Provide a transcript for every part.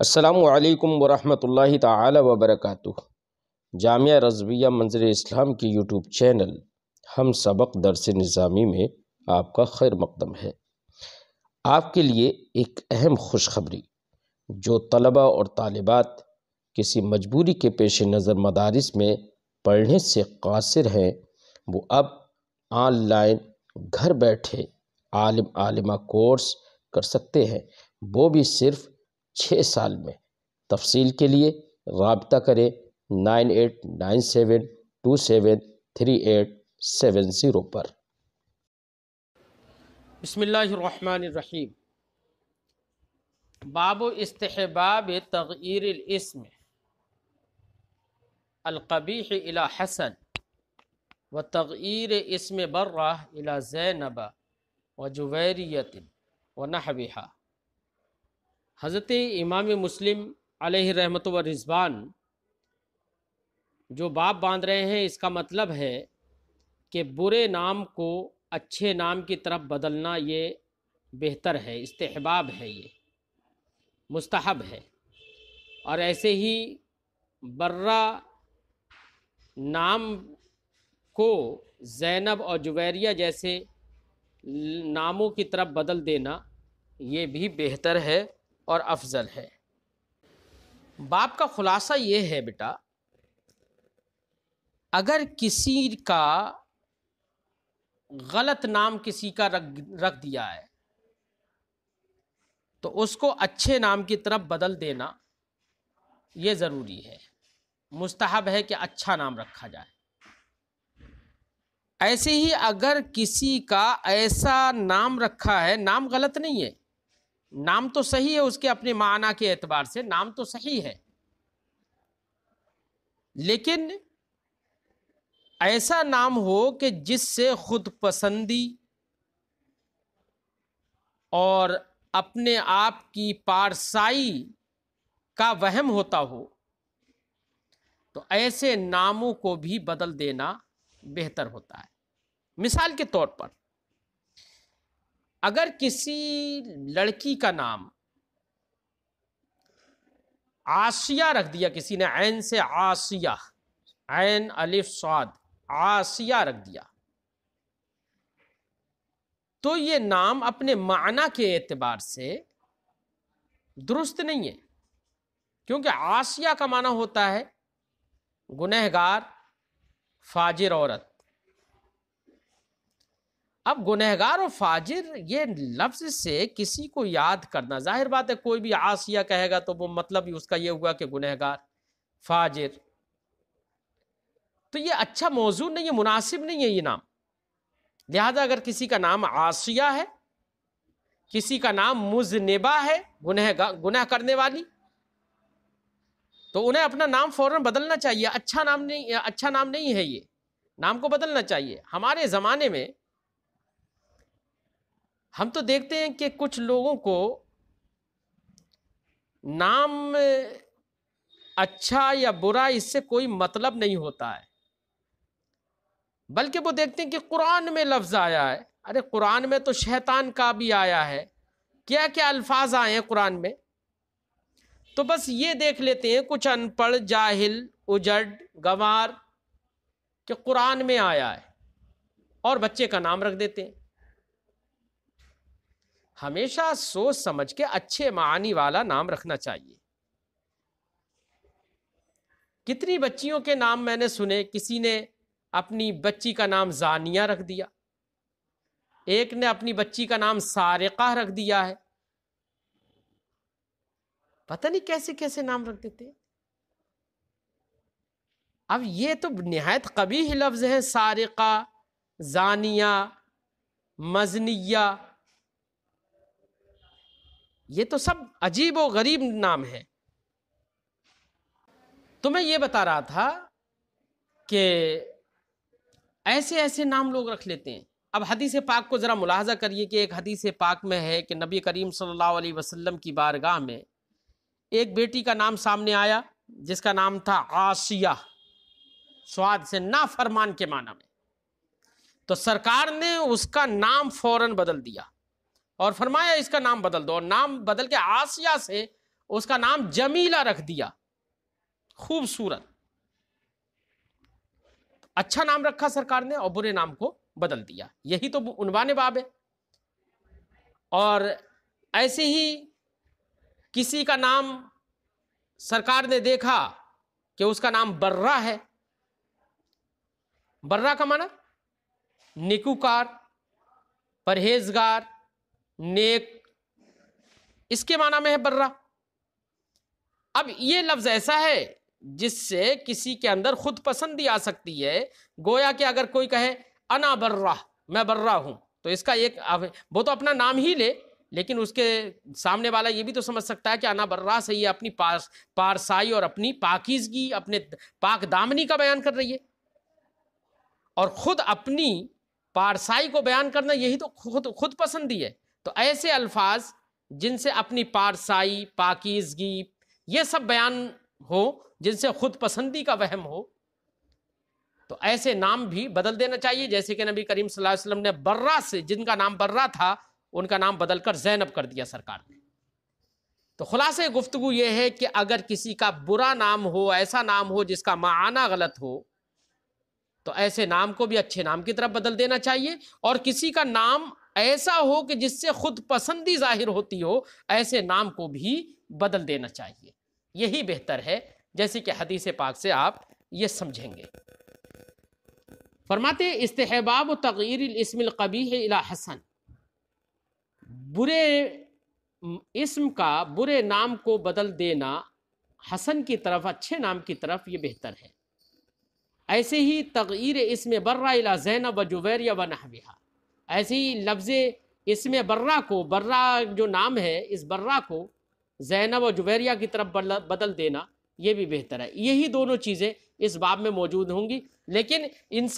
السلام علیکم ورحمۃ اللہ تعالی وبرکاتہ۔ جامعہ رضویہ منظر اسلام کی یوٹیوب چینل ہم سبق درس نظامی میں آپ کا خیر مقدم ہے۔ آپ کے لیے ایک اہم خوشخبری، جو طلباء اور طالبات کسی مجبوری کے پیش نظر مدارس میں پڑھنے سے قاصر ہیں، وہ اب آن لائن گھر بیٹھے عالمہ کورس کر سکتے ہیں، وہ بھی صرف 6 سال میں۔ تفصیل کے لیے رابطہ کریں 9897273870 پر۔ بسم اللہ الرحمن الرحیم۔ باب استحباب تغییر الاسم القبیح الى حسن و تغییر اسم برہ الى زینب و جویریت و نحوہا۔ حضرت امام مسلم علیہ رحمۃ و رضوان جو باب باندھ رہے ہیں، اس کا مطلب ہے کہ برے نام کو اچھے نام کی طرف بدلنا یہ بہتر ہے، استحباب ہے، یہ مستحب ہے۔ اور ایسے ہی برہ نام کو زینب اور جویریہ جیسے ناموں کی طرف بدل دینا یہ بھی بہتر ہے اور افضل ہے۔ باب کا خلاصہ یہ ہے بیٹا، اگر کسی کا غلط نام کسی کا رکھ دیا ہے تو اس کو اچھے نام کی طرف بدل دینا یہ ضروری ہے، مستحب ہے کہ اچھا نام رکھا جائے۔ ایسے ہی اگر کسی کا ایسا نام رکھا ہے، نام غلط نہیں ہے، نام تو صحیح ہے، اس کے اپنے معنی کے اعتبار سے نام تو صحیح ہے، لیکن ایسا نام ہو کہ جس سے خود پسندی اور اپنے آپ کی پارسائی کا وہم ہوتا ہو، تو ایسے ناموں کو بھی بدل دینا بہتر ہوتا ہے۔ مثال کے طور پر اگر کسی لڑکی کا نام عاصیہ رکھ دیا، کسی نے عین سے عاصیہ، عین الف صاد عاصیہ رکھ دیا، تو یہ نام اپنے معنی کے اعتبار سے درست نہیں ہے، کیونکہ عاصیہ کا معنی ہوتا ہے گنہگار، فاجر عورت۔ اب گنہگار اور فاجر یہ لفظ سے کسی کو یاد کرنا، ظاہر بات ہے کوئی بھی عاصیہ کہے گا تو وہ مطلب ہی اس کا یہ ہوا کہ گنہگار، فاجر، تو یہ اچھا موضوع نہیں ہے، مناسب نہیں ہے یہ نام۔ لہذا اگر کسی کا نام عاصیہ ہے، کسی کا نام مذنبہ ہے، گناہ کرنے والی، تو انہیں اپنا نام فوراً بدلنا چاہیے۔ اچھا نام نہیں ہے، یہ نام کو بدلنا چاہیے۔ ہمارے زمانے میں ہم تو دیکھتے ہیں کہ کچھ لوگوں کو نام اچھا یا برا اس سے کوئی مطلب نہیں ہوتا ہے، بلکہ وہ دیکھتے ہیں کہ قرآن میں لفظ آیا ہے، ارے قرآن میں تو شیطان کا بھی آیا ہے، کیا کیا الفاظ آئے ہیں قرآن میں، تو بس یہ دیکھ لیتے ہیں کچھ ان پڑھ، جاہل، اجڑ، گنوار کہ قرآن میں آیا ہے، اور بچے کا نام رکھ دیتے ہیں۔ ہمیشہ سوچ سمجھ کے اچھے معانی والا نام رکھنا چاہیے۔ کتنی بچیوں کے نام میں نے سنے، کسی نے اپنی بچی کا نام زانیہ رکھ دیا، ایک نے اپنی بچی کا نام سارقہ رکھ دیا ہے، پتہ نہیں کیسے کیسے نام رکھ دیتے ہیں۔ اب یہ تو نہایت قبیح لفظ ہیں، سارقہ، زانیہ، مزنیہ، یہ تو سب عجیب و غریب نام ہے۔ تو میں یہ بتا رہا تھا کہ ایسے نام لوگ رکھ لیتے ہیں۔ اب حدیث پاک کو ذرا ملاحظہ کریے کہ ایک حدیث پاک میں ہے کہ نبی کریم صلی اللہ علیہ وسلم کی بارگاہ میں ایک بیٹی کا نام سامنے آیا جس کا نام تھا عاصیہ، سواد سے نافرمان کے معنی میں، تو سرکار نے اس کا نام فوراً بدل دیا اور فرمایا اس کا نام بدل دو، اور نام بدل کے عاصیہ سے اس کا نام جمیلہ رکھ دیا، خوبصورت، اچھا نام رکھا سرکار نے اور برے نام کو بدل دیا، یہی تو عنوان باب ہے۔ اور ایسے ہی کسی کا نام سرکار نے دیکھا کہ اس کا نام برہ ہے، برہ کا معنی نیکوکار، پرہیزگار، نیک، اس کے معنی میں ہے برہ۔ اب یہ لفظ ایسا ہے جس سے کسی کے اندر خود پسندی آ سکتی ہے، گویا کہ اگر کوئی کہے انا برہ، میں برہ ہوں، تو اس کا ایک، وہ تو اپنا نام ہی لے، لیکن اس کے سامنے والا یہ بھی تو سمجھ سکتا ہے کہ انا برہ سے یہ اپنی پارسائی اور اپنی پاکیزگی، اپنے پاک دامنی کا بیان کر رہی ہے، اور خود اپنی پارسائی کو بیان کرنا یہی تو خود پسندی ہے۔ تو ایسے الفاظ جن سے اپنی پارسائی، پاکیزگی، یہ سب بیان ہو، جن سے خود پسندی کا وہم ہو، تو ایسے نام بھی بدل دینا چاہیے، جیسے کہ نبی کریم صلی اللہ علیہ وسلم نے برہ سے، جن کا نام برہ تھا، ان کا نام بدل کر زینب کر دیا سرکار نے۔ تو خلاصہ گفتگو یہ ہے کہ اگر کسی کا برا نام ہو، ایسا نام ہو جس کا معنی غلط ہو، تو ایسے نام کو بھی اچھے نام کی طرف بدل دینا چاہیے، اور کسی کا نام ایسا ہو کہ جس سے خود پسندی ظاہر ہوتی ہو، ایسے نام کو بھی بدل دینا چاہیے، یہی بہتر ہے، جیسے کہ حدیث پاک سے آپ یہ سمجھیں گے۔ فرماتے استحباب تغییر الاسم القبیح الی حسن، برے اسم کا، برے نام کو بدل دینا حسن کی طرف، اچھے نام کی طرف، یہ بہتر ہے۔ ایسے ہی تغییر اسم برہ الی زینب و جویریہ و نحوہا، ایسے ہی لفظ اسم برہ کو، برہ جو نام ہے، اس برہ کو زینب و جویریہ کی طرف بدل دینا، یہ بھی بہتر ہے۔ یہی دونوں چیزیں اس باب میں موجود ہوں گی، لیکن اس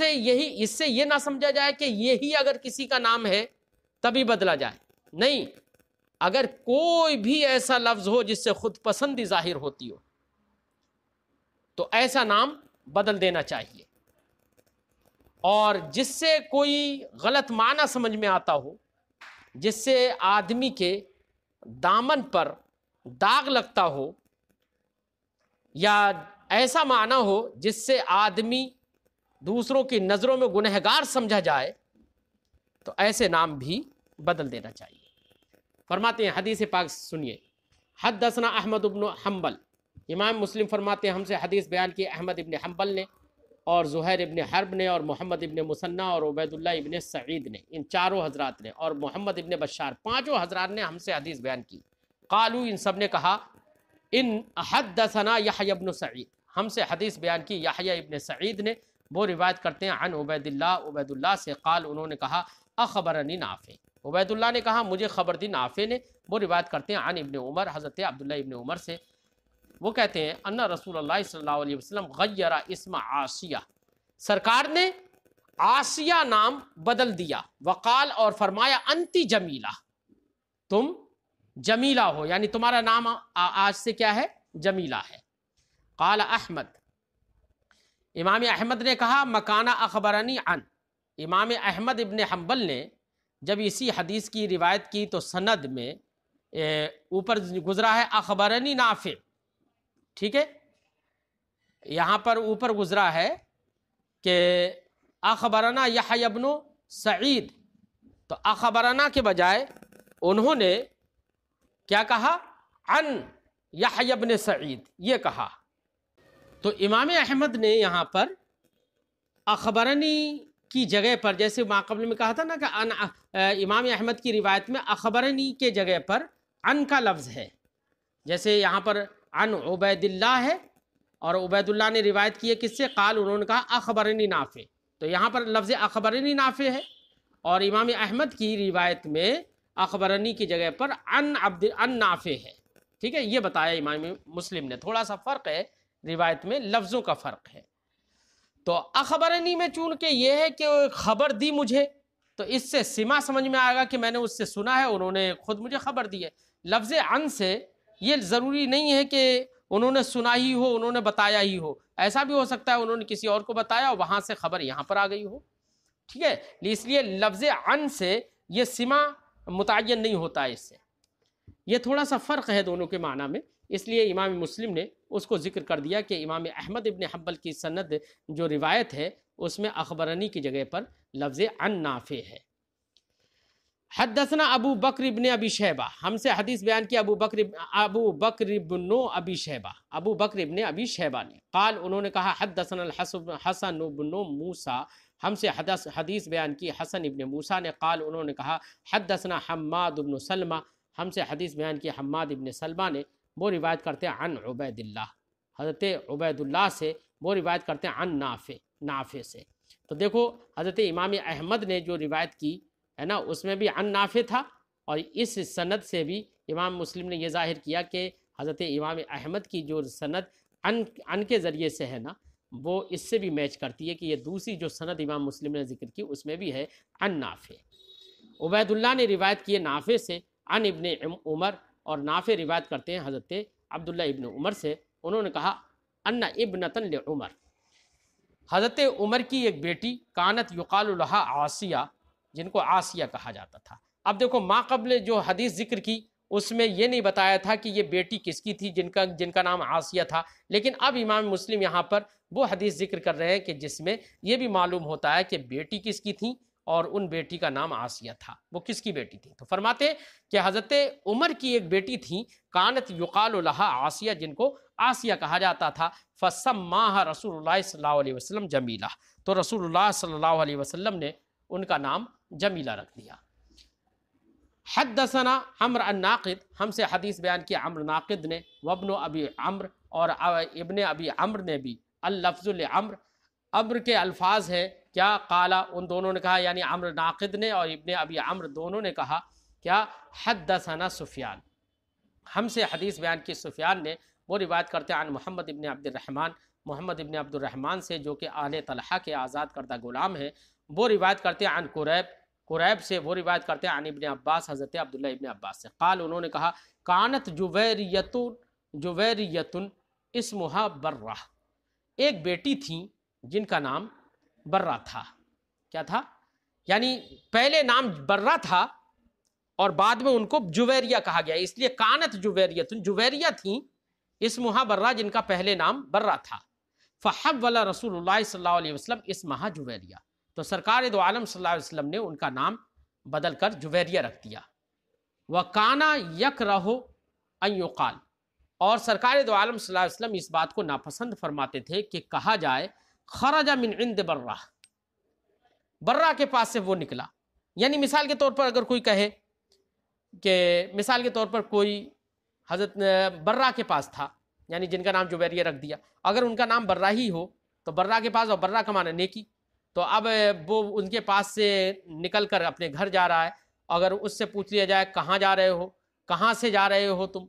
سے یہ نہ سمجھا جائے کہ یہی اگر کسی کا نام ہے تبھی بدلا جائے، نہیں، اگر کوئی بھی ایسا لفظ ہو جس سے خود پسندی ظاہر ہوتی ہو، تو ایسا نام بدل دینا چاہیے، اور جس سے کوئی غلط معنی سمجھ میں آتا ہو، جس سے آدمی کے دامن پر داغ لگتا ہو، یا ایسا معنی ہو جس سے آدمی دوسروں کی نظروں میں گنہگار سمجھا جائے، تو ایسے نام بھی بدل دینا چاہیے۔ فرماتے ہیں حدیث پاک سنیے، حدثنا احمد بن حنبل، امام مسلم فرماتے ہیں ہم سے حدیث بیان کی احمد ابن حنبل نے، اور زہیر ابن حرب نے، اور محمد ابن مثنى، اور عبید اللہ ابن سعید نے، ان چاروں حضرات نے، اور محمد ابن بشار، پانچوں حضرات نے ہم سے حدیث بیان کی۔ قالو، ان سب نے کہا، ان حدثنا یحییٰ ابن سعید، ہم سے حدیث بیان کی یحییٰ ابن سعید نے، وہ روایت کرتے ہیں عن عبید اللہ سے، قال، انہوں نے کہا، اخبرنی نافع، عبید اللہ نے کہا مجھے خبر دی نافع نے، وہ روایت کرتے ہیں عن ابن عمر، حضرت عبداللہ ابن عمر سے، وہ کہتے ہیں ان رسول اللہ صلی اللہ علیہ وسلم غیر اسم عاصیہ، سرکار نے عاصیہ نام بدل دیا، وقال، اور فرمایا، انتی جمیلہ، تم جمیلہ ہو، یعنی تمہارا نام آج سے کیا ہے؟ جمیلہ ہے۔ قال احمد، امام احمد نے کہا، مکانہ اخبرنی عن، امام احمد ابن حنبل نے جب اسی حدیث کی روایت کی تو سند میں اوپر گزرا ہے اخبرنی نافع، ٹھیک ہے، یہاں پر اوپر گزرا ہے کہ اخبرنا یحییٰ ابن سعید، تو اخبرنا کے بجائے انہوں نے کیا کہا؟ عن یحییٰ ابن سعید، یہ کہا۔ تو امام احمد نے یہاں پر اخبرنی کی جگہ پر، جیسے ما قبل میں کہا تھا نا کہ امام احمد کی روایت میں اخبرنی کے جگہ پر عن کا لفظ ہے، جیسے یہاں پر عن عبید اللہ ہے، اور عبید اللہ نے روایت کی ہے کس سے؟ قال، انہوں نے کہا اخبرنی نافع، تو یہاں پر لفظ اخبرنی نافع ہے، اور امام احمد کی روایت میں اخبرنی کی جگہ پر عن نافع ہے، ٹھیک ہے، یہ بتایا امام مسلم نے، تھوڑا سا فرق ہے روایت میں، لفظوں کا فرق ہے۔ تو اخبرنی میں چونکہ یہ ہے کہ خبر دی مجھے، تو اس سے سما سمجھ میں آئے گا کہ میں نے اس سے سنا ہے، انہوں نے خود مجھے خبر دی ہے۔ لفظ عن سے یہ ضروری نہیں ہے کہ انہوں نے سنا ہی ہو، انہوں نے بتایا ہی ہو، ایسا بھی ہو سکتا ہے انہوں نے کسی اور کو بتایا اور وہاں سے خبر یہاں پر آ گئی ہو، ٹھیک ہے، اس لیے لفظ عن سے یہ سما متعین نہیں ہوتا ہے، اس سے یہ تھوڑا سا فرق ہے دونوں کے معنی میں، اس لیے امام مسلم نے اس کو ذکر کر دیا کہ امام احمد ابن حنبل کی سند جو روایت ہے اس میں اخبرنی کی جگہ پر لفظ عن نافع ہے۔ حدثنا ابو بکر ابن ابی شیبہ، ہم سے حدیث بیان کیا ابو بکر ابن ابی شیبہ، ابو بکر ابن ابی شیبہ نے، قال انہوں نے کہا حدثنا حسن بن موسیٰ، ہم سے حدیث بیان کی حسن ابن موسیٰ نے، قال انہوں نے کہا حدثنا حماد بن سلمہ، ہم سے حدیث بیان کی حماد ابن سلمہ نے، وہ روایت کرتے ہیں عن عبید اللہ، حضرت عبید اللہ سے، وہ روایت کرتے ہیں عن نافع سے۔ تو دیکھو حضرت امام احمد نے جو روایت کی ہے نا اس میں بھی عن نافع تھا، اور اس سند سے بھی امام مسلم نے یہ ظاہر کیا کہ حضرت امام احمد کی جو سند عن کے ذریعے سے ہے نا وہ اس سے بھی میچ کرتی ہے کہ یہ دوسری جو سند امام مسلم نے ذکر کی اس میں بھی ہے عن نافع۔ عبید اللہ نے روایت کی ہے نافع سے عن ابن عمر، اور نافع روایت کرتے ہیں حضرت عبداللہ ابن عمر سے، انہوں نے کہا ان ابنۃ لعمر، حضرت عمر کی ایک بیٹی کانت یقال لہا عاصیہ، جن کو عاصیہ کہا جاتا تھا۔ اب دیکھو ما قبل جو حدیث ذکر کی اس میں یہ نہیں بتایا تھا کہ یہ بیٹی کس کی تھی جن کا نام عاصیہ تھا، لیکن اب امام مسلم یہاں پر وہ حدیث ذکر کر رہے ہیں کہ جس میں یہ بھی معلوم ہوتا ہے کہ بیٹی کس کی تھی، اور ان بیٹی کا نام عاصیہ تھا، وہ کس کی بیٹی تھی؟ تو فرماتے کہ حضرت عمر کی ایک بیٹی تھی کانت یقال لہا عاصیہ، جن کو عاصیہ کہا جاتا تھا، فسماها رسول اللہ صلی اللہ علیہ وسلم جمیلہ، تو رسول اللہ صلی اللہ علیہ وسلم نے ان کا نام جمیلہ رکھ دیا۔ حدثنا عمر الناقد، ہم سے حدیث بیان کیا عمر ناقد نے، وابن ابی عمر، اور ابن ابی عمر نے بھی، اللفظ لعمر، عمر کے الفاظ ہیں کیا، قالا، ان دونوں نے کہا، یعنی عمر ناقد نے اور ابن ابی عمر دونوں نے کہا کیا، حدثنا سفیان، ہم سے حدیث بیان کی سفیان نے، وہ روایت کرتے ہیں عن محمد ابن عبد الرحمن، محمد ابن عبد الرحمن سے جو کہ آل طلحہ کے آزاد کردہ غلام ہیں، وہ روایت کرتے ہیں عن قریب سے، وہ روایت کرتے ہیں عن ابن عباس، حضرت عبداللہ ابن عباس سے، قال انہوں نے کہا کانت جویریت اسمہا برہ، ایک بیٹی تھی جن کا نام برہ تھا، کیا تھا؟ یعنی پہلے نام برہ تھا اور بعد میں ان کو جویریہ کہا گیا، اس لیے کانت جویریہ تھیں اسمہا برہ، جن کا پہلے نام برہ تھا، فحول رسول اللہ صلی اللہ علیہ وسلم اسمہا جویریہ، تو سرکار دو عالم صلی اللہ علیہ وسلم نے ان کا نام بدل کر جویریہ رکھ دیا۔ وَكَانَ يَكْرَهُ أَن يُقَالَ، اور سرکار دو عالم صلی اللہ علیہ وسلم اس بات کو ناپسند فرماتے تھے کہ کہا جائے خرج من عند برہ کے پاس سے وہ نکلا، یعنی مثال کے طور پر اگر کوئی کہے کہ مثال کے طور پر کوئی حضرت برہ کے پاس تھا، یعنی جن کا نام جویریہ رکھ دیا، اگر ان کا نام برہ ہی ہو تو برہ کے پاس، اور برہ کا معنی نیکی، تو اب وہ ان کے پاس سے نکل کر اپنے گھر جا رہا ہے، اگر اس سے پوچھ لیا جائے کہاں جا رہے ہو، کہاں سے جا رہے ہو تم،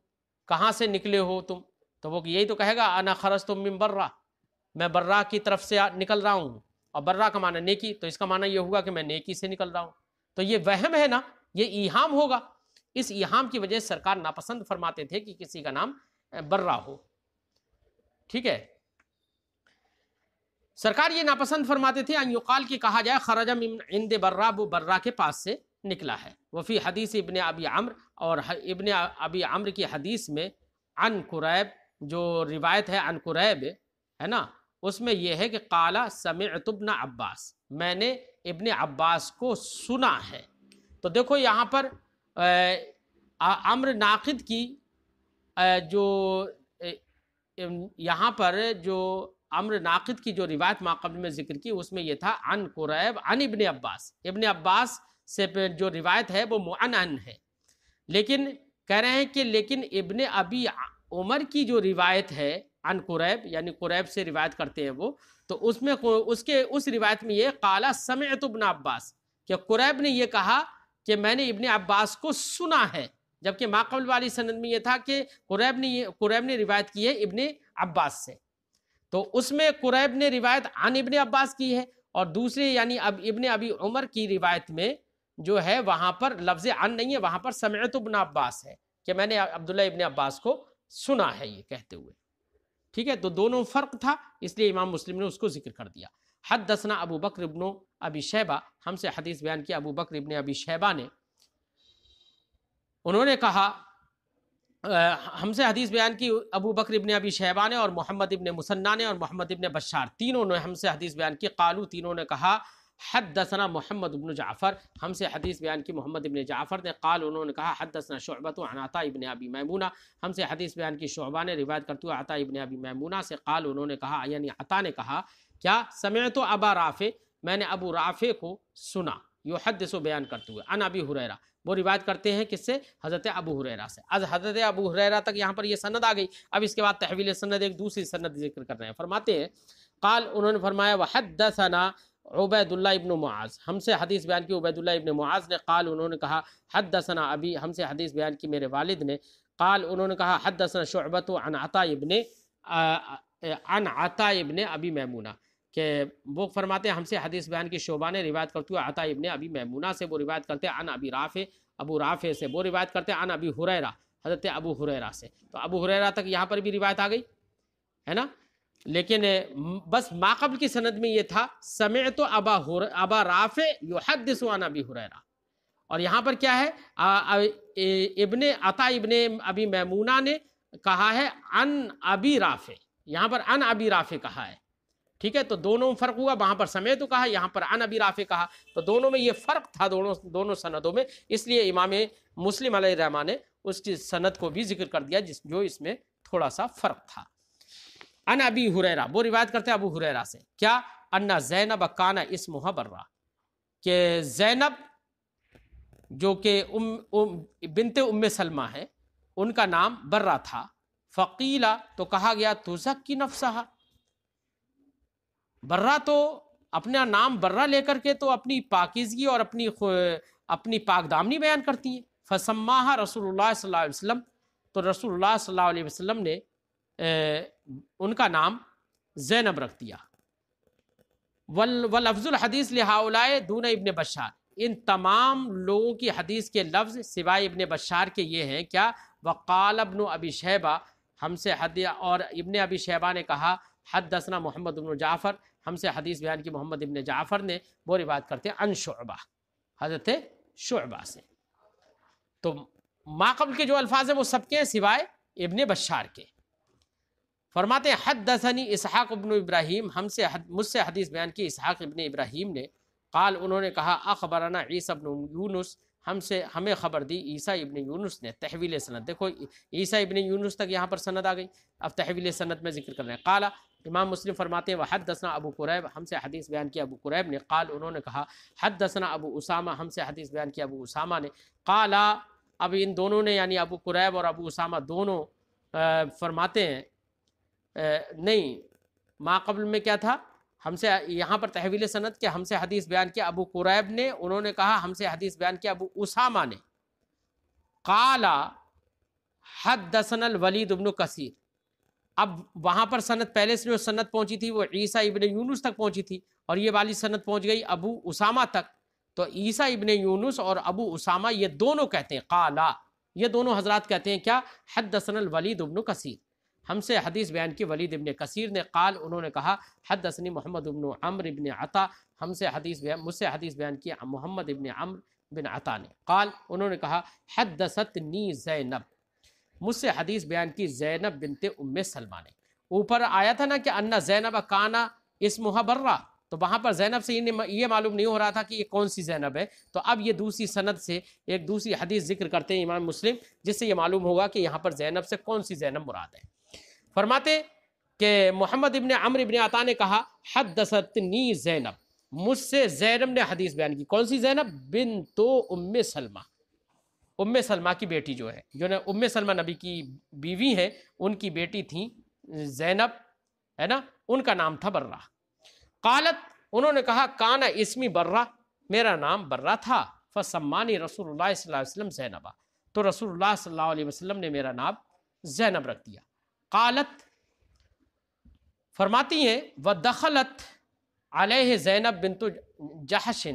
کہاں سے نکلے ہو تم، تو وہ یہی تو کہے گا انا خرجت من برہ، میں برہ کی طرف سے نکل رہا ہوں، اور برہ کا معنی نیکی، تو اس کا معنی یہ ہوا کہ میں نیکی سے نکل رہا ہوں، تو یہ وہم ہے نا، یہ ایہام ہوگا، اس ایہام کی وجہ سے سرکار ناپسند فرماتے تھے کہ کسی کا نام برہ ہو، ٹھیک ہے۔ سرکار یہ ناپسند فرماتے تھے ان یقال کی کہا جائے خرج من عند برہ، وہ برہ کے پاس سے نکلا ہے۔ وفی حدیث ابن ابی عمر، اور ابن ابی عمر کی حدیث میں عن قریب، جو روایت ہے عن قریب ہے نا، اس میں یہ ہے کہ قال سمعت ابن عباس، میں نے ابن عباس کو سنا ہے۔ تو دیکھو یہاں پر عمر ناقد کی جو یہاں پر جو عمر ناقد کی جو روایت ماقبل میں ذکر کی اس میں یہ تھا عن قریب عن ابن عباس، ابن عباس سے جو روایت ہے وہ معنعن ہے، لیکن کہہ رہے ہیں کہ لیکن ابن ابی عمر کی جو روایت ہے عن قریب، یعنی قریب سے روایت کرتے ہیں وہ، تو اس میں اس روایت میں یہ قال سمعت ابن عباس، کہ قریب نے یہ کہا کہ میں نے ابن عباس کو سنا ہے، جبکہ ماقبل والی سند میں یہ تھا کہ قریب نے روایت کی ہے ابن عباس سے، تو اس میں قریب نے روایت عن ابن عباس کی ہے، اور دوسری یعنی اب ابن ابی عمر کی روایت میں جو ہے وہاں پر لفظ عن نہیں ہے، وہاں پر سمعت ابن عباس ہے کہ میں نے عبداللہ ابن عباس کو سنا ہے یہ کہتے ہوئے، ٹھیک ہے۔ تو دونوں فرق تھا، اس لیے امام مسلم نے اس کو ذکر کر دیا۔ حدثنا ابو بکر ابن ابی شیبہ، ہم سے حدیث بیان کیا ابو بکر ابن ابی شیبہ نے، انہوں نے کہا ہم سے حدیث بیان کی ابو بکر ابن ابی شیبہ نے اور محمد ابن مسنہ نے اور محمد ابن بشار، تینوں نے ہم سے حدیث بیان کی. قالو، تینوں نے کہا حدثنا محمد ابن جعفر، ہم سے حدیث بیان کی محمد ابن جعفر نے. قال، انہوں نے کہا حدثنا شعبۃ عن عطاء ابن ابی میمونہ، ہم سے حدیث بیان کی شعبہ نے روایت کرتے ہوئے عطاء ابن ابی میمونہ سے. قال، انہوں نے کہا، یعنی عطاء نے کہا کیا، سمعت ابا رافع، میں نے ابو رافع کو سنا، یحدث بیان کرتے ہوئے، عن ابی ہریرہ، وہ روایت کرتے ہیں کس سے، حضرت ابو ہریرہ سے. از حضرت ابو ہریرہ تک یہاں پر یہ سند آ گئی. اب اس کے بعد تحویل سند ایک دوسری سند ذکر کر رہے ہیں. فرماتے ہیں قال، انہوں نے فرمایا وحدثنا عبید اللہ ابن معاذ، ہم سے حدیث بیان کی عبید اللہ ابن معاذ نے. قال، انہوں نے کہا حدثنا ابی، ہم سے حدیث بیان کی میرے والد نے. قال، انہوں نے کہا حدثنا شعبۃ عن عطاء ابن ابی میمونہ، کہ وہ فرماتے ہیں ہم سے حدیث بیان کی شعبہ نے روایت کرتے ہوئے عطاء ابن ابی میمونہ سے، وہ روایت کرتے ہیں عن ابی رافع، ابو رافع سے، وہ روایت کرتے ہیں عن ابی ہریرہ، حضرت ابو ہریرہ سے. تو ابو ہریرہ تک یہاں پر بھی روایت آ گئی ہے نا. لیکن بس ماقبل کی سند میں یہ تھا سمعت ابا رافع یحدث عن ابی ہریرہ، اور یہاں پر کیا ہے، عطاء ابن ابی میمونہ نے کہا ہے عن ابی رافع، یہاں پر عن ابی رافع کہا ہے. ٹھیک ہے، تو دونوں فرق ہوا، وہاں پر سمعت تو کہا، یہاں پر عن ابی رافع کہا. تو دونوں میں یہ فرق تھا، دونوں سندوں میں، اس لیے امام مسلم علیہ الرحمہ نے اس کی سند کو بھی ذکر کر دیا جو اس میں تھوڑا سا فرق تھا. عن ابی ہریرہ، وہ روایت کرتے ہیں ابو ہریرہ سے، کیا، ان زینب کان اسمها برہ، کہ زینب جو کہ بنت ام سلمہ ہے، ان کا نام برہ تھا. فقیلا، تو کہا گیا تزکی نفسہا، برہ تو اپنا نام برہ لے کر کے تو اپنی پاکیزگی اور اپنی پاک دامنی بیان کرتی ہیں. فسماہا رسول اللہ صلی اللہ علیہ وسلم، تو رسول اللہ صلی اللہ علیہ وسلم نے ان کا نام زینب رکھ دیا. ولفظ الحدیث لہؤلاء دون ابن بشار، ان تمام لوگوں کی حدیث کے لفظ سوائے ابن بشار کے یہ ہیں کیا، وقال ابن ابی شیبہ، ہم سے حدیث، اور ابن ابی شیبہ نے کہا حدثنا محمد بن جعفر، ہم سے حدیث بیان کی محمد ابن جعفر نے، وہ روایت کرتے ہیں عن شعبہ، حضرت شعبہ سے. تو ماقبل کے جو الفاظ ہیں وہ سب کے ہیں سوائے ابن بشار کے. فرماتے ہیں حدثنی اسحاق ابن ابراہیم، مجھ سے حدیث بیان کی اسحاق ابن ابراہیم نے. قال، انہوں نے کہا اخبرنا عیسیٰ ابن یونس، ہمیں خبر دی عیسیٰ ابن یونس نے. تحویل سند دیکھو، عیسیٰ ابن یونس تک یہاں پر سند آ گئی. اب تحویل سند میں ذکر کر رہے ہیں. قال، امام مسلم فرماتے ہیں وحدثنا ابو قریب، ہم سے حدیث بیان کیا ابو قریب نے. قال، انہوں نے کہا حدثنا ابو اسامہ، ہم سے حدیث بیان کیا ابو اسامہ نے. قال، اب ان دونوں نے یعنی ابو قریب اور ابو اسامہ دونوں فرماتے ہیں نہیں، ما قبل میں کیا تھا، ہم سے یہاں پر تحویل سند کے ہم سے حدیث بیان کیا ابو قریب نے، انہوں نے کہا ہم سے حدیث بیان کیا ابو اسامہ نے. قال حدثنا الولید ابن کثیر، اب وہاں پر سند پہلے سے جو سند پہنچی تھی وہ عیسیٰ ابن یونس تک پہنچی تھی، اور یہ والی سند پہنچ گئی ابو اسامہ تک. تو عیسیٰ ابن یونس اور ابو اسامہ یہ دونوں کہتے ہیں، قالا، یہ دونوں حضرات کہتے ہیں کیا، حدثنا الولید ابن کثیر، ہم سے حدیث بیان کی ولید ابن کثیر نے. قال، انہوں نے کہا حدثنی محمد ابن عمرو ابن عطا، مجھ سے حدیث بیان کی محمد ابن عمرو بن عطا نے. قال، انہوں نے کہا حدثتنی زینب، مجھ سے حدیث بیان کی زینب بنت ام سلمہ نے. اوپر آیا تھا نا کہ ان زینب کانا اسمها برہ، تو وہاں پر زینب سے یہ معلوم نہیں ہو رہا تھا کہ یہ کون سی زینب ہے. تو اب یہ دوسری سند سے ایک دوسری حدیث ذکر کرتے ہیں امام مسلم، جس سے یہ معلوم ہوگا کہ یہاں پر زینب سے کون سی زینب مراد ہے. فرماتے کہ محمد ابن عمرو ابن عطا نے کہا حدثتنی زینب، مجھ سے زینب نے حدیث بیان کی. کون سی زینب، بنت ام سلمہ، ام سلمہ کی بیٹی جو ہے، جو نے ام سلمہ نبی کی بیوی ہیں، ان کی بیٹی تھی زینب، ہے نا، ان کا نام تھا برہ. قالت، انہوں نے کہا کانا اسمی برہ، میرا نام برہ تھا. فسمانی رسول اللہ صلی اللہ علیہ وسلم زینبہ، تو رسول اللہ صلی اللہ علیہ وسلم نے میرا نام زینب رکھ دیا. قالت، فرماتی ہیں ودخلت علیہ زینب بنت جحش،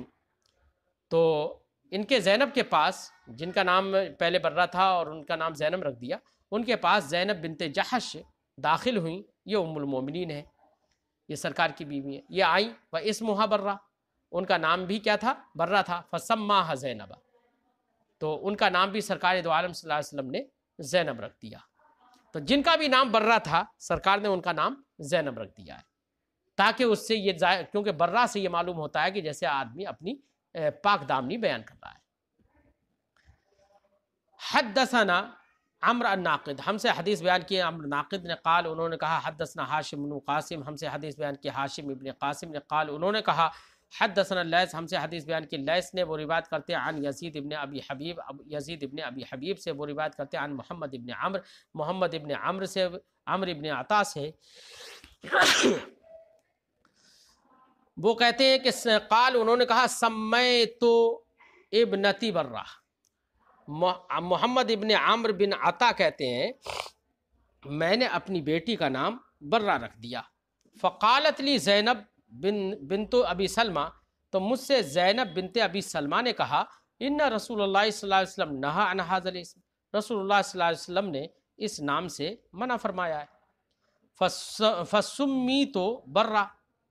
تو ان کے زینب کے پاس، جن کا نام پہلے برہ تھا اور ان کا نام زینب رکھ دیا، ان کے پاس زینب بنت جحش داخل ہوئیں. یہ ام المومنین ہے، یہ سرکار کی بیوی ہے. یہ آئیں و اسمها برہ، ان کا نام بھی کیا تھا، برہ تھا. فسماها زینب، تو ان کا نام بھی سرکار دو عالم صلی اللہ علیہ وسلم نے زینب رکھ دیا. تو جن کا بھی نام برہ تھا سرکار نے ان کا نام زینب رکھ دیا ہے، تاکہ اس سے یہ کیونکہ برہ سے یہ معلوم ہوتا ہے کہ جیسے آدمی اپنی پاک دامنی بیان کر رہا ہے. حدثنا عمرو الناقد، ہم سے حدیث بیان کی عمرو ناقد نے، قال انہوں نے کہا حدثنا ہاشم بن قاسم، ہم سے حدیث بیان کی ہاشم ابن قاسم نے، قال انہوں نے کہا حدثنا لیث، ہم سے حدیث بیان کی لیث نے، وہ روایت کرتے ہیں عن یزید ابن ابی حبیب، یزید ابن ابی حبیب سے وہ روایت کرتے ہیں عن محمد ابن عمرو، محمد ابن عمرو سے، عمرو ابن عطا سے. وہ کہتے ہیں کہ قال انہوں نے کہا سمیت ابنتی برہ، محمد ابن عمرو بن عطا کہتے ہیں میں نے اپنی بیٹی کا نام برہ رکھ دیا. فقالت لی زینب بنت ابی سلمہ، تو مجھ سے زینب بنت ابی سلمہ نے کہا ان رسول اللہ صلی اللہ علیہ وسلم نہا عن ھذا الاسم، رسول اللہ صلی اللہ علیہ وسلم نے اس نام سے منع فرمایا ہے. فسمیت برہ،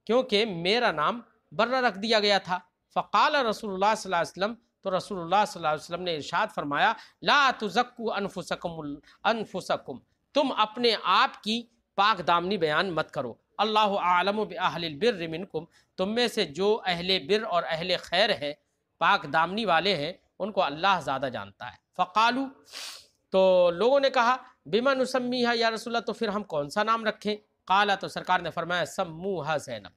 کیونکہ میرا نام برہ رکھ دیا گیا تھا. فقال رسول اللہ صلی اللہ علیہ وسلم، تو رسول اللہ صلی اللہ علیہ وسلم نے ارشاد فرمایا لا تزکوا انفسکم، تم اپنے آپ کی پاک دامنی بیان مت کرو. اللہ اعلم باہل البر منکم، تم میں سے جو اہل بر اور اہل خیر ہے، پاک دامنی والے ہیں، ان کو اللہ زیادہ جانتا ہے. فقالو، تو لوگوں نے کہا بما نسمیھا یا رسول اللہ، تو پھر ہم کون سا نام رکھیں؟ قالا، تو سرکار نے فرمایا سموھا زینب،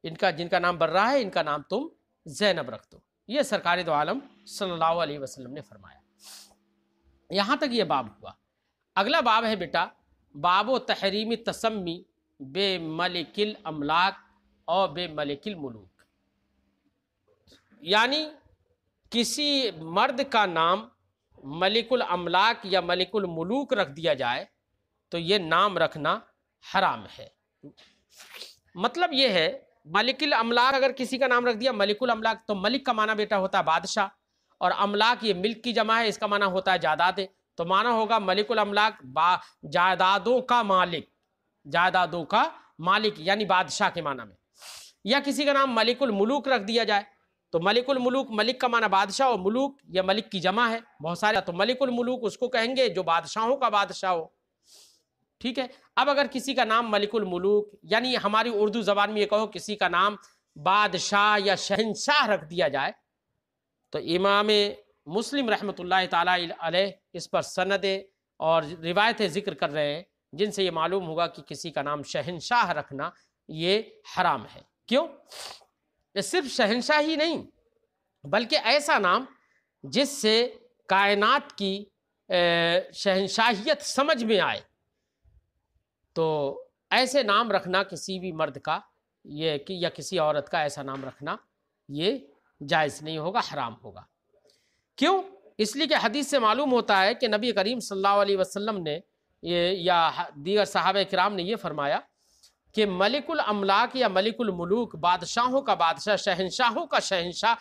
جن کا نام برہ ہے ان کا نام تم زینب رکھ دو. یہ سرکار دو عالم صلی اللہ علیہ وسلم نے فرمایا. یہاں تک یہ باب ہوا. اگلا باب ہے بیٹا باب و تحریم تسمی بے ملک الاملاک اور بے ملک الملوک، یعنی کسی مرد کا نام ملک الاملاک یا ملک الملوک رکھ دیا جائے تو یہ نام رکھنا حرام ہے. مطلب یہ ہے ملک الاملاک اگر کسی کا نام رکھ دیا ملک الاملاک، تو ملک کا معنی بیٹا ہوتا ہے بادشاہ، اور املاک یہ ملک کی جمع ہے، اس کا معنی ہوتا ہے جائیدادیں. تو معنی ہوگا ملک الاملاک جائیدادوں کا مالک، جائیدادوں کا مالک یعنی بادشاہ کے معنی میں. یا کسی کا نام ملک الملوک رکھ دیا جائے تو ملک الملوک، ملک کا معنی بادشاہ، اور ملوک یا ملک کی جمع ہے بہت سارے، تو ملک الملوک اس کو کہیں گے جو بادشاہوں کا بادشاہ ہو. ٹھیک ہے. اب اگر کسی کا نام ملک الملوک، یعنی ہماری اردو زبان میں یہ کہو کسی کا نام بادشاہ یا شہنشاہ رکھ دیا جائے، تو امام مسلم رحمۃ اللہ تعالی علیہ اس پر سندیں اور روایتیں ذکر کر رہے ہیں جن سے یہ معلوم ہوگا کہ کسی کا نام شہنشاہ رکھنا یہ حرام ہے. کیوں؟ یہ صرف شہنشاہ ہی نہیں بلکہ ایسا نام جس سے کائنات کی شہنشاہیت سمجھ میں آئے، تو ایسے نام رکھنا کسی بھی مرد کا یا کسی عورت کا ایسا نام رکھنا یہ جائز نہیں ہوگا، حرام ہوگا. کیوں؟ اس لیے کہ حدیث سے معلوم ہوتا ہے کہ نبی کریم صلی اللہ علیہ وسلم نے یا دیگر صحابہ کرام نے یہ فرمایا کہ ملک الاملاک یا ملک الملوک بادشاہوں کا بادشاہ، شہنشاہوں کا شہنشاہ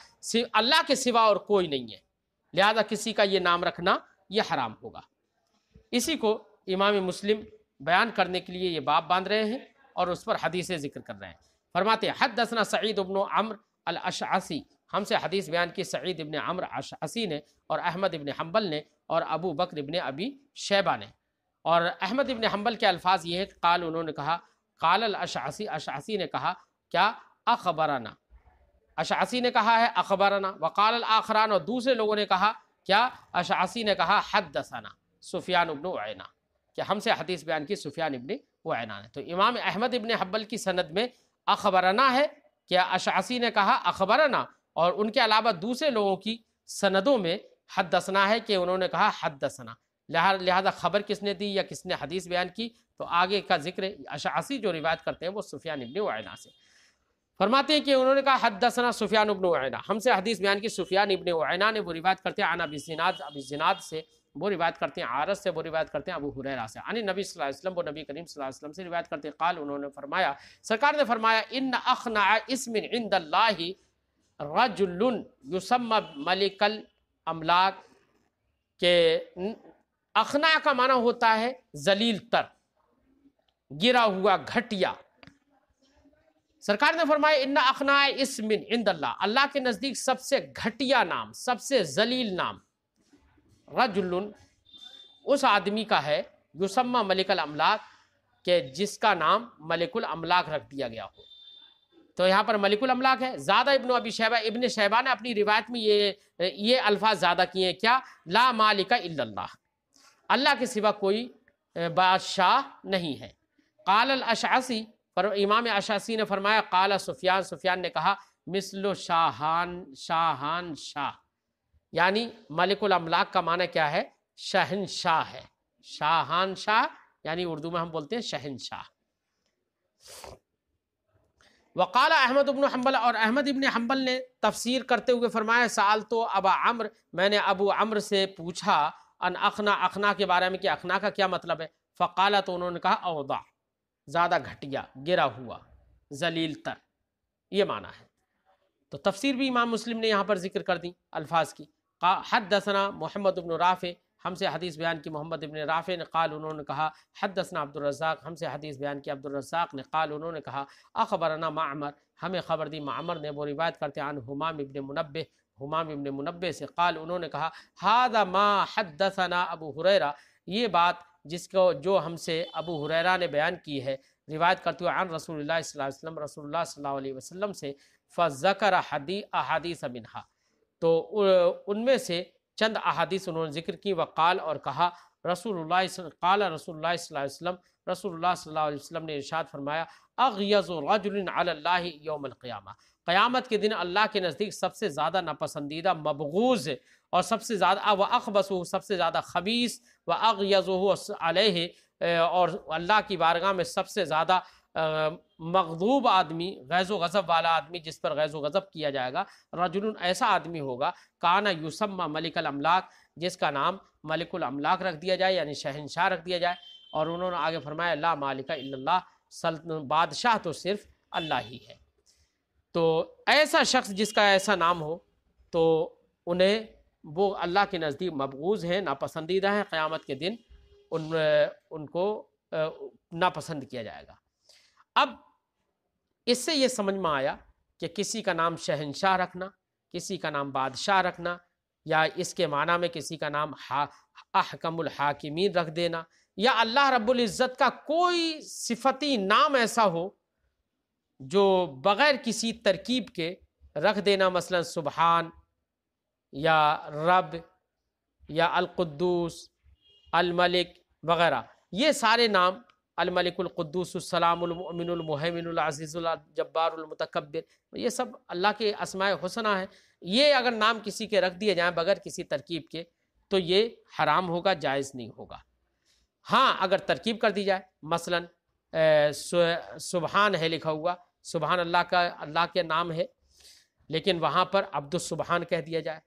اللہ کے سوا اور کوئی نہیں ہے، لہذا کسی کا یہ نام رکھنا یہ حرام ہوگا. اسی کو امام مسلم بیان کرنے کے لیے یہ باب باندھ رہے ہیں اور اس پر حدیثیں ذکر کر رہے ہیں. فرماتے ہیں حدثنا سعید بن عمرو الاشعثی، ہم سے حدیث بیان کی سعید ابن عمرو اشعثی نے اور احمد ابن حنبل نے اور ابو بکر ابن ابی شیبہ نے. اور احمد ابن حنبل کے الفاظ یہ ہے کہ قال انہوں نے کہا، قال الاشعثی، اشعثی نے کہا کیا؟ اخبرنا، اشعثی نے کہا ہے اخبرنا. وقال الاخران، اور دوسرے لوگوں نے کہا کیا؟ اشعثی نے کہا حدثنا سفیان ابن عیینہ، کہ ہم سے حدیث بیان کی سفیان ابن عیینہ نے. تو امام احمد ابن حنبل کی سند میں اخبرنا ہے، کیا اشعثی نے کہا اخبرنا، اور ان کے علاوہ دوسرے لوگوں کی سندوں میں حدثنا ہے کہ انہوں نے کہا حدثنا. لہذا خبر کس نے دی یا کس نے حدیث بیان کی، تو آگے کا ذکر اشعثی جو روایت کرتے ہیں وہ سفیان ابن عیینہ سے. فرماتے ہیں کہ انہوں نے کہا حدثنا سفیان ابن عیینہ، ہم سے حدیث بیان کی سفیان ابن عیینہ نے، وہ روایت کرتے ہیں عن ابی الزناد، ابی الزناد سے وہ روایت کرتے ہیں عارض سے، وہ روایت کرتے ہیں ابو ہریرہ سے، عن نبی صلی اللہ علیہ وسلم، وہ نبی کریم صلی اللہ علیہ وسلم سے روایت کرتے ہیں قال انہوں نے فرمایا، سرکار نے فرمایا ان اخنع اسم عند اللہ رجل یسمى ملک الاملاک، کہ اخنع کا معنی ہوتا ہے ذلیل تر، گرا ہوا، گھٹیا. سرکار نے فرمایا ان اخنع اسم عند اللہ، اللہ کے نزدیک سب سے گھٹیا نام، سب سے ذلیل نام، رجل اس آدمی کا ہے یسمى ملک الاملاک، کہ جس کا نام ملک الاملاک رکھ دیا گیا ہو۔ تو یہاں پر ملک الاملاک ہے۔ زیادہ ابن ابی شیبہ، ابن شیبہ نے اپنی روایت میں یہ الفاظ زیادہ کیے ہیں، کیا؟ لا مالک الا اللہ، اللہ کے سوا کوئی بادشاہ نہیں ہے۔ قال الاشعثی، پر امام اشعثی نے فرمایا، قال سفیان، سفیان نے کہا، مثل شاہان شاہ، یعنی ملک الاملاک کا معنی کیا ہے؟ شہنشاہ ہے۔ شاہان شاہ یعنی اردو میں ہم بولتے ہیں شہنشاہ۔ وقال احمد بن حنبل، اور احمد ابن حنبل نے تفسیر کرتے ہوئے فرمایا، سألتو ابا عمرو، میں نے ابو عمرو سے پوچھا، ان اخنا، اخنا کے بارے میں کہ اخنا کا کیا مطلب ہے؟ فقال، تو انہوں نے کہا، اوضاع، زیادہ گھٹیا، گرا ہوا، ذلیل تر، یہ معنی ہے۔ تو تفسیر بھی امام مسلم نے یہاں پر ذکر کر دی الفاظ کی۔ حدثنا محمد بن رافع، ہم سے حدیث بیان کی محمد ابن رافع نے، قال، انہوں نے کہا، حدثنا عبد الرزاق، ہم سے حدیث بیان کی عبد الرزاق نے، قال، انہوں نے کہا، اخبرنا معمر، ہمیں خبر دی معمر نے، وہ روایت کرتے عن حمام ابن منبہ، حمام ابن منبہ سے، قال، انہوں نے کہا، ھذا ما حدثنا ابو ہریرہ، یہ بات جس کو جو ہم سے ابو ہریرہ نے بیان کی ہے، روایت کرتے ہوئے عن رسول اللہ صلی اللہ علیہ وسلم، رسول اللہ صلی اللہ علیہ وسلم سے، فذکر احادیث منہا، تو ان میں سے چند احادیث انہوں نے ذکر کی، وقال، اور کہا، قال رسول اللہ صلی اللہ علیہ وسلم، رسول اللہ صلی اللہ علیہ وسلم نے ارشاد فرمایا، اغیظ رجل علی اللہ یوم القیامہ، قیامت کے دن اللہ کے نزدیک سب سے زیادہ ناپسندیدہ، مبغوض اور سب سے زیادہ وَأَخْبَثُهُ، سب سے زیادہ خبیث، وَأَغْيَظُهُ علیہ، اور اللہ کی بارگاہ میں سب سے زیادہ مغضوب آدمی، غیظ و غضب والا آدمی، جس پر غیظ و غضب کیا جائے گا، رجل، ایسا آدمی ہوگا، کانا یسمى ملک الاملاک، جس کا نام ملک الاملاک رکھ دیا جائے، یعنی شہنشاہ رکھ دیا جائے۔ اور انہوں نے آگے فرمایا، لا مالک الا اللہ، بادشاہ تو صرف اللہ ہی ہے۔ تو ایسا شخص جس کا ایسا نام ہو، تو انہیں وہ اللہ کے نزدیک مبغوض ہیں، ناپسندیدہ ہیں، قیامت کے دن ان کو ناپسند کیا جائے گا۔ اب اس سے یہ سمجھ میں آیا کہ کسی کا نام شہنشاہ رکھنا، کسی کا نام بادشاہ رکھنا، یا اس کے معنی میں کسی کا نام احکم الحاکمین رکھ دینا، یا اللہ رب العزت کا کوئی صفتی نام ایسا ہو جو بغیر کسی ترکیب کے رکھ دینا، مثلا سبحان، یا رب، یا القدوس، الملک وغیرہ، یہ سارے نام، الملک، القدوس، السلام، المؤمن، المہیمن، العزیز، الجبار، المتکبر، یہ سب اللہ کے اسماء حسنہ ہیں۔ یہ اگر نام کسی کے رکھ دیے جائیں بغیر کسی ترکیب کے، تو یہ حرام ہوگا، جائز نہیں ہوگا۔ ہاں اگر ترکیب کر دی جائے، مثلا سبحان ہے لکھا ہوا، سبحان اللہ کا، اللہ کے نام ہے، لیکن وہاں پر عبد السبحان کہہ دیا جائے،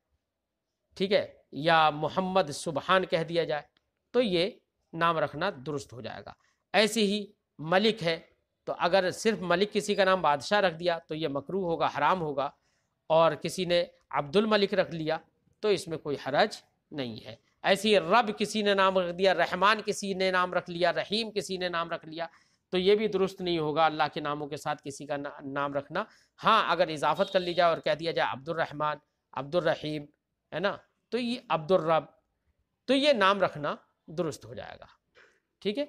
ٹھیک ہے، یا محمد سبحان کہہ دیا جائے، تو یہ نام رکھنا درست ہو جائے گا۔ ایسے ہی ملک ہے، تو اگر صرف ملک کسی کا نام بادشاہ رکھ دیا تو یہ مکروہ ہوگا، حرام ہوگا، اور کسی نے عبد الملک رکھ لیا تو اس میں کوئی حرج نہیں ہے۔ ایسے ہی رب کسی نے نام رکھ دیا، رحمان کسی نے نام رکھ لیا، رحیم کسی نے نام رکھ لیا، تو یہ بھی درست نہیں ہوگا اللہ کے ناموں کے ساتھ کسی کا نام رکھنا۔ ہاں اگر اضافت کر لی جائے اور کہہ دیا جائے عبد الرحمن، عبد الرحیم، ہے نا، تو یہ عبد الرب، تو یہ نام رکھنا درست ہو جائے گا، ٹھیک ہے۔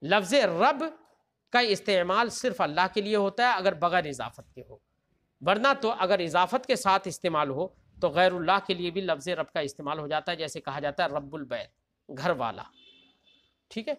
لفظ رب کا استعمال صرف اللہ کے لیے ہوتا ہے اگر بغیر اضافت کے ہو، ورنہ تو اگر اضافت کے ساتھ استعمال ہو تو غیر اللہ کے لیے بھی لفظ رب کا استعمال ہو جاتا ہے، جیسے کہا جاتا ہے رب البیت، گھر والا، ٹھیک ہے۔